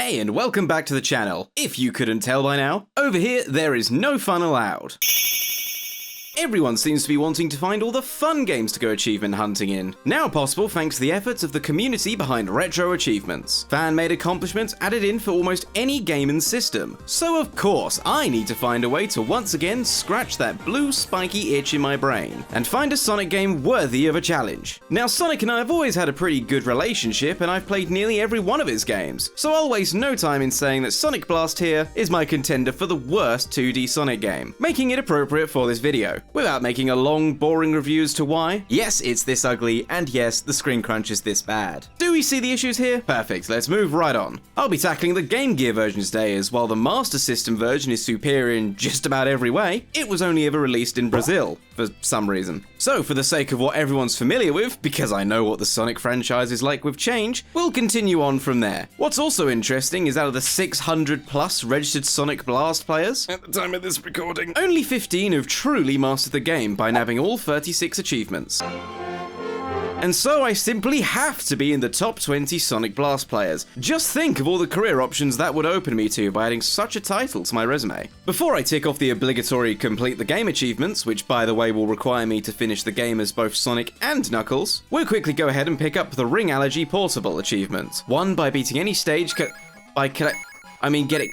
Hey, and welcome back to the channel. If you couldn't tell by now, over here there is no fun allowed. Everyone seems to be wanting to find all the fun games to go achievement hunting in. Now possible thanks to the efforts of the community behind retro achievements. Fan-made accomplishments added in for almost any game and system. So of course, I need to find a way to once again scratch that blue spiky itch in my brain, and find a Sonic game worthy of a challenge. Now Sonic and I have always had a pretty good relationship, and I've played nearly every one of his games, so I'll waste no time in saying that Sonic Blast here is my contender for the worst 2D Sonic game, making it appropriate for this video. Without making a long, boring review as to why, yes, it's this ugly, and yes, the screen crunch is this bad. Do we see the issues here? Perfect, let's move right on. I'll be tackling the Game Gear version today, as while the Master System version is superior in just about every way, it was only ever released in Brazil, for some reason. So, for the sake of what everyone's familiar with, because I know what the Sonic franchise is like with change, we'll continue on from there. What's also interesting is out of the 600 plus registered Sonic Blast players, at the time of this recording, only 15 have truly mastered the game by nabbing all 36 achievements. And so I simply have to be in the top 20 Sonic Blast players. Just think of all the career options that would open me to by adding such a title to my resume. Before I tick off the obligatory complete the game achievements, which by the way will require me to finish the game as both Sonic and Knuckles, we'll quickly go ahead and pick up the Ring Allergy Portable achievement. Won by beating any stage getting...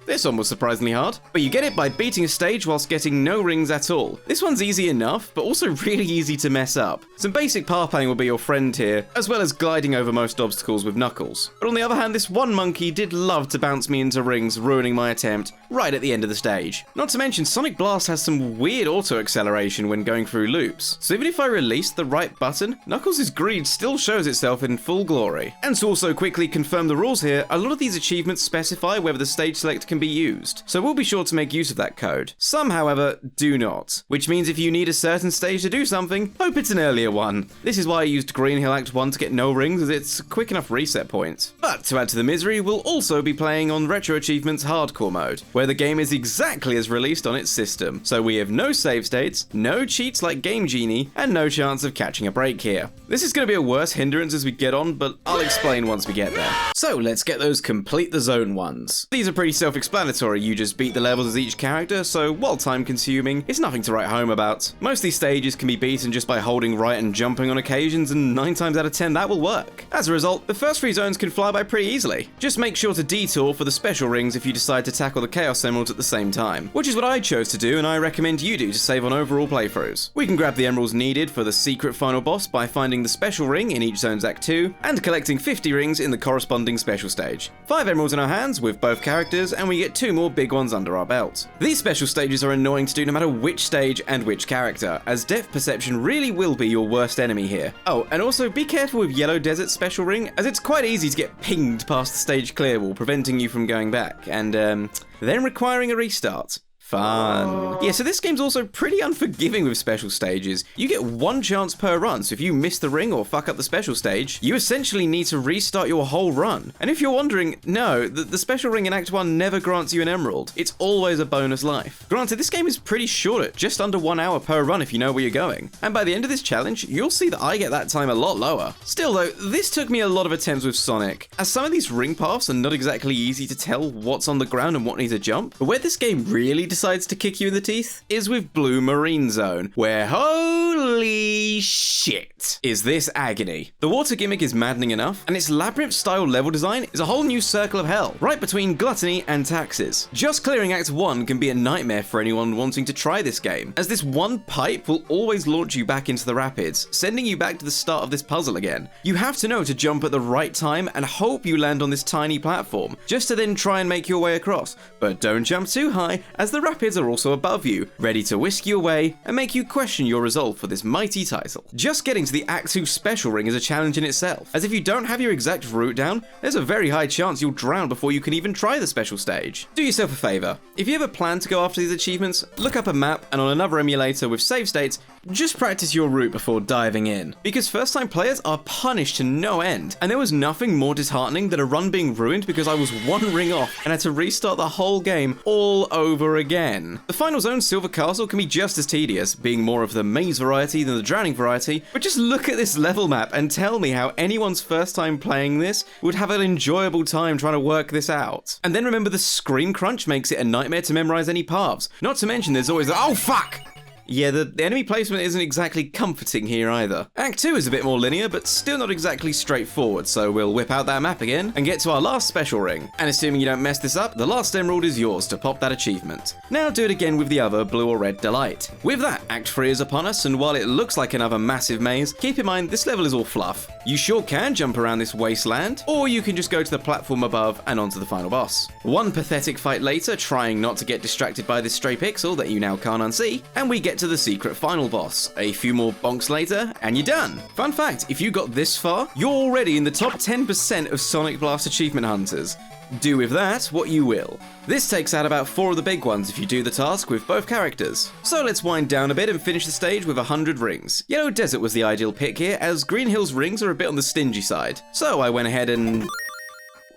This one was surprisingly hard, but you get it by beating a stage whilst getting no rings at all. This one's easy enough, but also really easy to mess up. Some basic path planning will be your friend here, as well as gliding over most obstacles with Knuckles. But on the other hand, this one monkey did love to bounce me into rings, ruining my attempt right at the end of the stage. Not to mention, Sonic Blast has some weird auto-acceleration when going through loops, so even if I release the right button, Knuckles' greed still shows itself in full glory. And to also quickly confirm the rules here, a lot of these achievements specify whether the stage select can be used, so we'll be sure to make use of that code. Some, however, do not, which means if you need a certain stage to do something, hope it's an earlier one. This is why I used Green Hill Act 1 to get no rings, as it's a quick enough reset point. But to add to the misery, we'll also be playing on Retro Achievements Hardcore mode, where the game is exactly as released on its system, so we have no save states, no cheats like Game Genie, and no chance of catching a break here. This is going to be a worse hindrance as we get on, but I'll explain once we get there. So let's get those complete the zone ones. These are pretty self-explanatory, you just beat the levels as each character, so while time consuming, it's nothing to write home about. Most of these stages can be beaten just by holding right and jumping on occasions, and 9 times out of 10 that will work. As a result, the first 3 zones can fly by pretty easily. Just make sure to detour for the special rings if you decide to tackle the Chaos Emeralds at the same time, which is what I chose to do and I recommend you do to save on overall playthroughs. We can grab the emeralds needed for the secret final boss by finding the special ring in each zone's Act 2, and collecting 50 rings in the corresponding special stage. 5 emeralds in our hands with both characters, and we get 2 more big ones under our belt. These special stages are annoying to do no matter which stage and which character, as depth perception really will be your worst enemy here. Oh, and also be careful with Yellow Desert's special ring, as it's quite easy to get pinged past the stage clear wall, preventing you from going back, and then requiring a restart. Fun. Yeah, so this game's also pretty unforgiving with special stages. You get 1 chance per run, so if you miss the ring or fuck up the special stage, you essentially need to restart your whole run. And if you're wondering, no, the special ring in Act 1 never grants you an emerald. It's always a bonus life. Granted, this game is pretty short at just under 1 hour per run if you know where you're going. And by the end of this challenge, you'll see that I get that time a lot lower. Still though, this took me a lot of attempts with Sonic, as some of these ring paths are not exactly easy to tell what's on the ground and what needs a jump. But where this game really decides to kick you in the teeth is with Blue Marine Zone, where holy shit is this agony. The water gimmick is maddening enough, and its labyrinth-style level design is a whole new circle of hell, right between gluttony and taxes. Just clearing Act 1 can be a nightmare for anyone wanting to try this game, as this one pipe will always launch you back into the rapids, sending you back to the start of this puzzle again. You have to know to jump at the right time and hope you land on this tiny platform, just to then try and make your way across. But don't jump too high, as the rapids are also above you, ready to whisk you away and make you question your resolve for this mighty title. Just getting to the Act 2 special ring is a challenge in itself, as if you don't have your exact route down, there's a very high chance you'll drown before you can even try the special stage. Do yourself a favour, if you ever plan to go after these achievements, look up a map, and on another emulator with save states, just practice your route before diving in, because first-time players are punished to no end, and there was nothing more disheartening than a run being ruined because I was one ring off and had to restart the whole game all over again. The final zone, Silver Castle, can be just as tedious, being more of the maze variety than the drowning variety, but just look at this level map and tell me how anyone's first time playing this would have an enjoyable time trying to work this out. And then remember, the screen crunch makes it a nightmare to memorize any paths, not to mention there's always the oh fuck! Yeah, the enemy placement isn't exactly comforting here either. Act 2 is a bit more linear, but still not exactly straightforward, so we'll whip out that map again and get to our last special ring. And assuming you don't mess this up, the last emerald is yours to pop that achievement. Now do it again with the other blue or red delight. With that, Act 3 is upon us, and while it looks like another massive maze, keep in mind this level is all fluff. You sure can jump around this wasteland, or you can just go to the platform above and onto the final boss. One pathetic fight later, trying not to get distracted by this stray pixel that you now can't unsee, and we get to the secret final boss. A few more bonks later, and you're done. Fun fact, if you got this far, you're already in the top 10% of Sonic Blast achievement hunters. Do with that what you will. This takes out about 4 of the big ones if you do the task with both characters. So let's wind down a bit and finish the stage with 100 rings. Yellow Desert was the ideal pick here, as Green Hill's rings are a bit on the stingy side. So I went ahead and...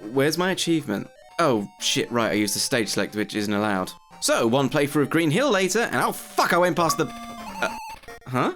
Where's my achievement? Oh shit, right, I used the stage select, which isn't allowed. So, one playthrough of Green Hill later, and oh fuck, I went past the... Huh?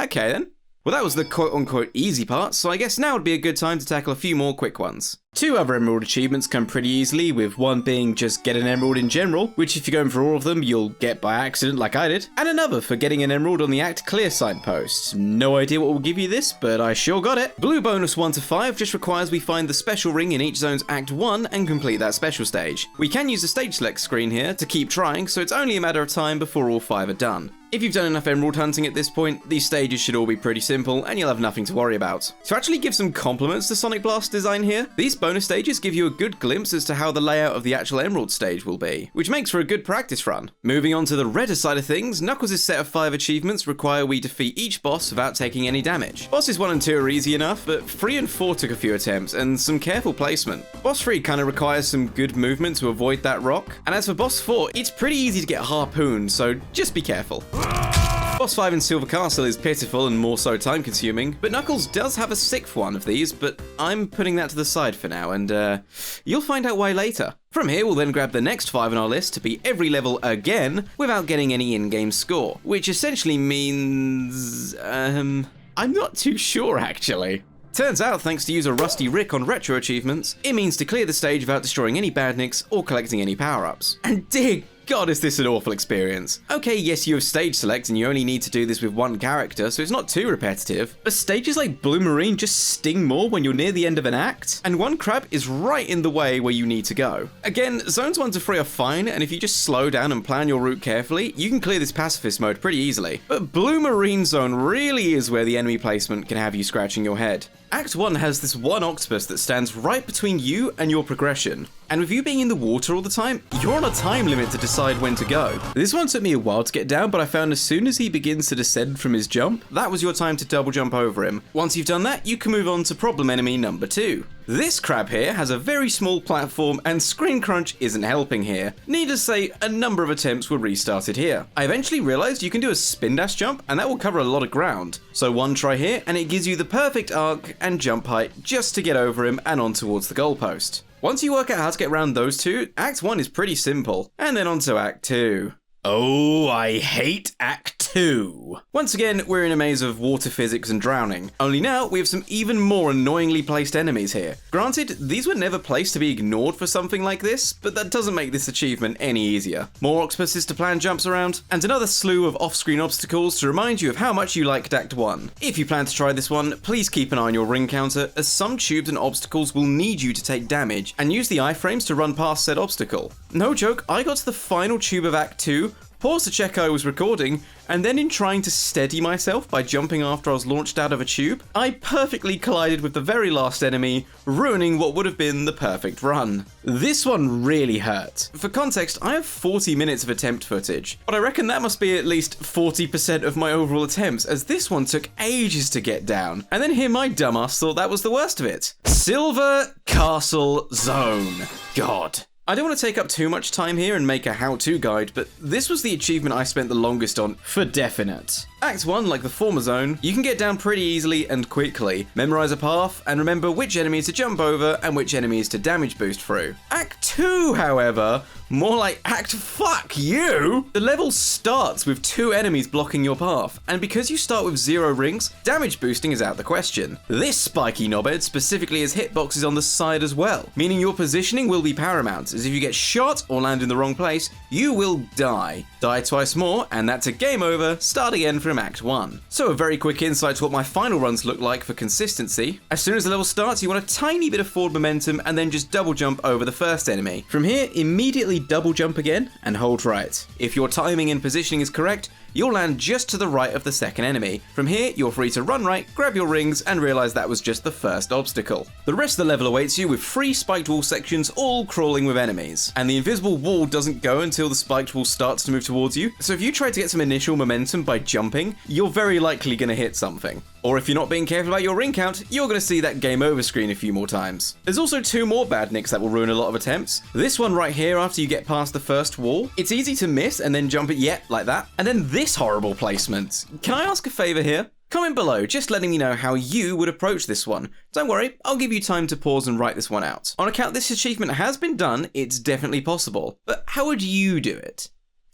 Okay then. Well, that was the quote-unquote easy part, so I guess now would be a good time to tackle a few more quick ones. 2 other emerald achievements come pretty easily, with one being just get an emerald in general, which if you're going for all of them, you'll get by accident like I did, and another for getting an emerald on the Act Clear signpost. No idea what will give you this, but I sure got it. Blue bonus 1 to 5 just requires we find the special ring in each zone's Act 1 and complete that special stage. We can use the stage select screen here to keep trying, so it's only a matter of time before all 5 are done. If you've done enough emerald hunting at this point, these stages should all be pretty simple and you'll have nothing to worry about. To actually give some compliments to Sonic Blast design here, these bonus stages give you a good glimpse as to how the layout of the actual emerald stage will be, which makes for a good practice run. Moving on to the redder side of things, Knuckles' set of 5 achievements require we defeat each boss without taking any damage. Bosses 1 and 2 are easy enough, but 3 and 4 took a few attempts and some careful placement. Boss 3 kinda requires some good movement to avoid that rock, and as for boss 4, it's pretty easy to get harpooned, so just be careful. Boss 5 in Silver Castle is pitiful and more so time-consuming, but Knuckles does have a 6th one of these, but I'm putting that to the side for now, and you'll find out why later. From here, we'll then grab the next 5 on our list to beat every level again without getting any in-game score, which essentially means... I'm not too sure, actually. Turns out, thanks to user Rusty Rick on Retro Achievements, it means to clear the stage without destroying any badniks or collecting any power-ups. And dear God, is this an awful experience. Okay, yes, you have stage select and you only need to do this with one character, so it's not too repetitive, but stages like Blue Marine just sting more when you're near the end of an act, and one crab is right in the way where you need to go. Again, zones 1 to 3 are fine, and if you just slow down and plan your route carefully, you can clear this pacifist mode pretty easily. But Blue Marine Zone really is where the enemy placement can have you scratching your head. Act 1 has this one octopus that stands right between you and your progression. And with you being in the water all the time, you're on a time limit to decide when to go. This one took me a while to get down, but I found as soon as he begins to descend from his jump, that was your time to double jump over him. Once you've done that, you can move on to problem enemy number 2. This crab here has a very small platform and screen crunch isn't helping here. Needless to say, a number of attempts were restarted here. I eventually realized you can do a spin dash jump and that will cover a lot of ground. So one try here and it gives you the perfect arc and jump height just to get over him and on towards the goalpost. Once you work out how to get around those two, Act 1 is pretty simple. And then on to Act 2. Oh, I hate Act 2. Once again, we're in a maze of water physics and drowning. Only now, we have some even more annoyingly placed enemies here. Granted, these were never placed to be ignored for something like this, but that doesn't make this achievement any easier. More octopuses to plan jumps around, and another slew of off-screen obstacles to remind you of how much you liked Act 1. If you plan to try this one, please keep an eye on your ring counter, as some tubes and obstacles will need you to take damage, and use the iframes to run past said obstacle. No joke, I got to the final tube of Act 2, paused to check I was recording, and then in trying to steady myself by jumping after I was launched out of a tube, I perfectly collided with the very last enemy, ruining what would have been the perfect run. This one really hurt. For context, I have 40 minutes of attempt footage, but I reckon that must be at least 40% of my overall attempts, as this one took ages to get down. And then here my dumbass thought that was the worst of it. Silver Castle Zone. God. I don't want to take up too much time here and make a how-to guide, but this was the achievement I spent the longest on, for definite. Act 1, like the former zone, you can get down pretty easily and quickly. Memorize a path, and remember which enemies to jump over and which enemies to damage boost through. Act 2, however, more like act fuck you! The level starts with 2 enemies blocking your path, and because you start with 0 rings, damage boosting is out the question. This spiky knobhead specifically has hitboxes on the side as well, meaning your positioning will be paramount, as if you get shot or land in the wrong place, you will die. Die twice more, and that's a game over, start again from Act 1. So a very quick insight to what my final runs look like for consistency. As soon as the level starts, you want a tiny bit of forward momentum and then just double jump over the first enemy. From here, immediately double jump again and hold right. If your timing and positioning is correct, you'll land just to the right of the second enemy. From here, you're free to run right, grab your rings, and realize that was just the first obstacle. The rest of the level awaits you with 3 spiked wall sections all crawling with enemies. And the invisible wall doesn't go until the spiked wall starts to move towards you, so if you try to get some initial momentum by jumping, you're very likely going to hit something. Or if you're not being careful about your ring count, you're going to see that game over screen a few more times. There's also 2 more bad nicks that will ruin a lot of attempts. This one right here after you get past the first wall. It's easy to miss and then jump it yet like that. And then this horrible placement. Can I ask a favor here? Comment below, just letting me know how you would approach this one. Don't worry, I'll give you time to pause and write this one out. On account this achievement has been done, it's definitely possible. But how would you do it?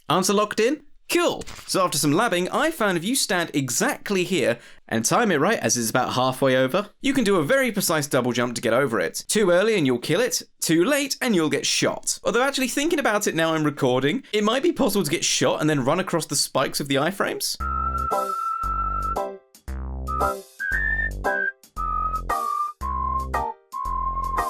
Answer locked in? Cool. So after some labbing, I found if you stand exactly here and time it right as it's about halfway over, you can do a very precise double jump to get over it. Too early and you'll kill it, too late and you'll get shot. Although actually thinking about it now I'm recording, it might be possible to get shot and then run across the spikes of the iframes.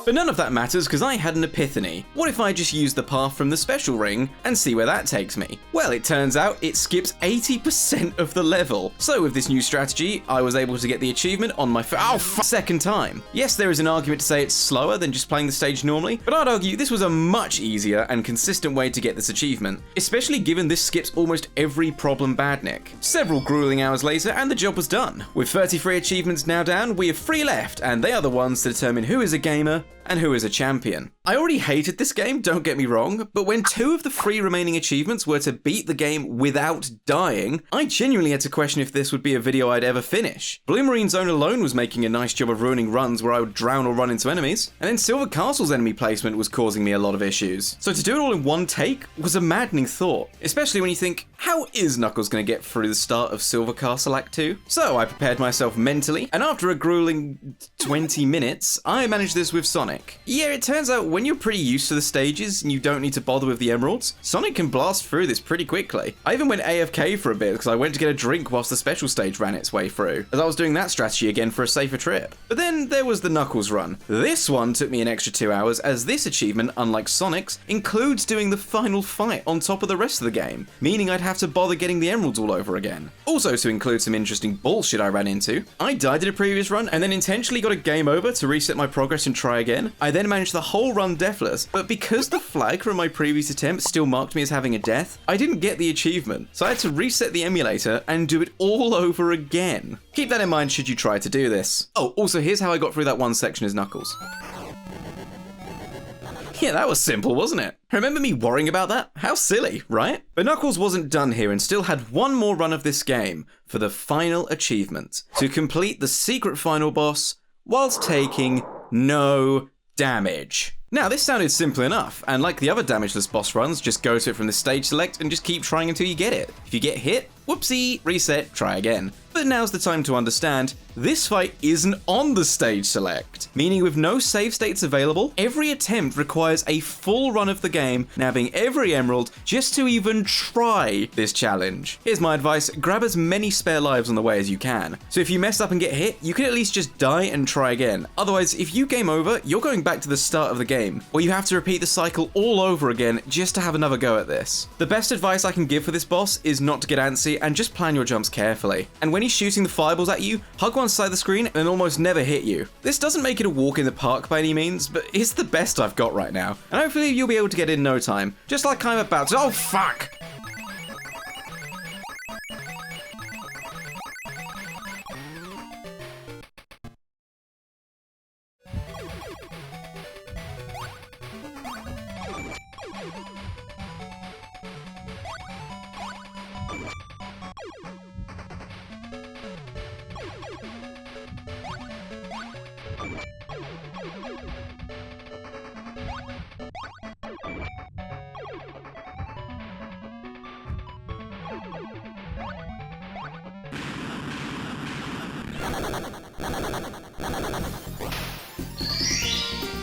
But none of that matters because I had an epiphany. What if I just use the path from the special ring and see where that takes me? Well, it turns out it skips 80% of the level. So with this new strategy, I was able to get the achievement on my second time. Yes, there is an argument to say it's slower than just playing the stage normally, but I'd argue this was a much easier and consistent way to get this achievement, especially given this skips almost every problem badnik. Several grueling hours later and the job was done. With 33 achievements now down, we have 3 left, and they are the ones to determine who is a gamer and who is a champion. I already hated this game, don't get me wrong, but when 2 of the 3 remaining achievements were to beat the game without dying, I genuinely had to question if this would be a video I'd ever finish. Blue Marine Zone alone was making a nice job of ruining runs where I would drown or run into enemies, and then Silver Castle's enemy placement was causing me a lot of issues. So to do it all in one take was a maddening thought, especially when you think, how is Knuckles going to get through the start of Silver Castle Act 2? So I prepared myself mentally, and after a grueling 20 minutes, I managed this with Sonic. Yeah, it turns out when you're pretty used to the stages and you don't need to bother with the emeralds, Sonic can blast through this pretty quickly. I even went AFK for a bit because I went to get a drink whilst the special stage ran its way through, as I was doing that strategy again for a safer trip. But then there was the Knuckles run. This one took me an extra 2 hours, as this achievement, unlike Sonic's, includes doing the final fight on top of the rest of the game, meaning I'd have to bother getting the emeralds all over again. Also to include some interesting bullshit I ran into, I died in a previous run and then intentionally got a game over to reset my progress and try again. I then managed the whole run deathless, but because the flag from my previous attempt still marked me as having a death, I didn't get the achievement, so I had to reset the emulator and do it all over again. Keep that in mind should you try to do this. Oh, also here's how I got through that one section as Knuckles. Yeah, that was simple, wasn't it? Remember me worrying about that? How silly, right? But Knuckles wasn't done here and still had one more run of this game for the final achievement, to complete the secret final boss whilst taking no damage. Now, this sounded simple enough, and like the other damageless boss runs, just go to it from the stage select and just keep trying until you get it. If you get hit, whoopsie, reset, try again. But now's the time to understand, this fight isn't on the stage select, meaning with no save states available, every attempt requires a full run of the game, nabbing every emerald just to even try this challenge. Here's my advice, grab as many spare lives on the way as you can. So if you mess up and get hit, you can at least just die and try again. Otherwise, if you game over, you're going back to the start of the game, where you have to repeat the cycle all over again just to have another go at this. The best advice I can give for this boss is not to get antsy and just plan your jumps carefully. And when he's shooting the fireballs at you, hug one side of the screen and almost never hit you. This doesn't make it a walk in the park by any means, but it's the best I've got right now. And hopefully you'll be able to get in no time, just like I'm about to. Oh fuck!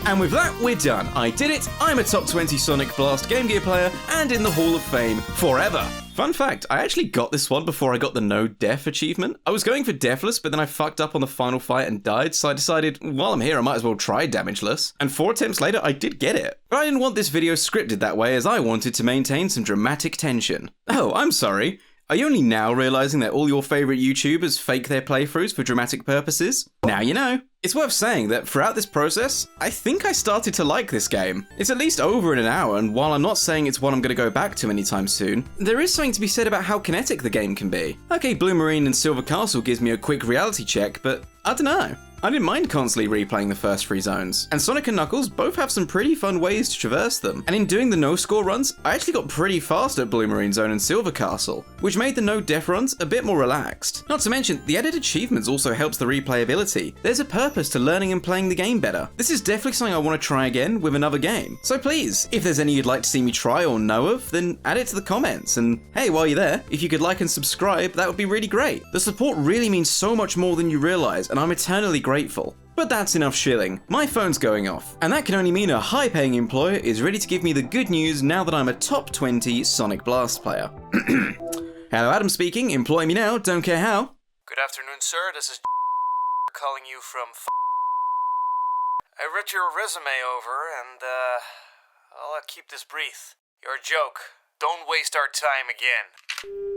And with that, we're done. I did it. I'm a top 20 Sonic Blast Game Gear player and in the Hall of Fame forever. Fun fact, I actually got this one before I got the no death achievement. I was going for deathless, but then I fucked up on the final fight and died, so I decided, while I'm here, I might as well try damageless. And 4 attempts later, I did get it. But I didn't want this video scripted that way, as I wanted to maintain some dramatic tension. Oh, I'm sorry. Are you only now realizing that all your favorite YouTubers fake their playthroughs for dramatic purposes? Now you know. It's worth saying that throughout this process, I think I started to like this game. It's at least over in an hour, and while I'm not saying it's one I'm going to go back to anytime soon, there is something to be said about how kinetic the game can be. Okay, Blue Marine and Silver Castle gives me a quick reality check, but I don't know. I didn't mind constantly replaying the first 3 zones, and Sonic and Knuckles both have some pretty fun ways to traverse them, and in doing the no-score runs, I actually got pretty fast at Blue Marine Zone and Silver Castle, which made the no-death runs a bit more relaxed. Not to mention, the added achievements also helps the replayability. There's a purpose to learning and playing the game better. This is definitely something I want to try again with another game. So please, if there's any you'd like to see me try or know of, then add it to the comments, and hey, while you're there, if you could like and subscribe, that would be really great. The support really means so much more than you realize, and I'm eternally grateful. But that's enough shilling. My phone's going off, and that can only mean a high-paying employer is ready to give me the good news now that I'm a top 20 Sonic Blast player. Hello, Adam speaking. Employ me now, don't care how. Good afternoon, sir. This is calling you from I read your resume over, and I'll keep this brief. You're a joke. Don't waste our time again.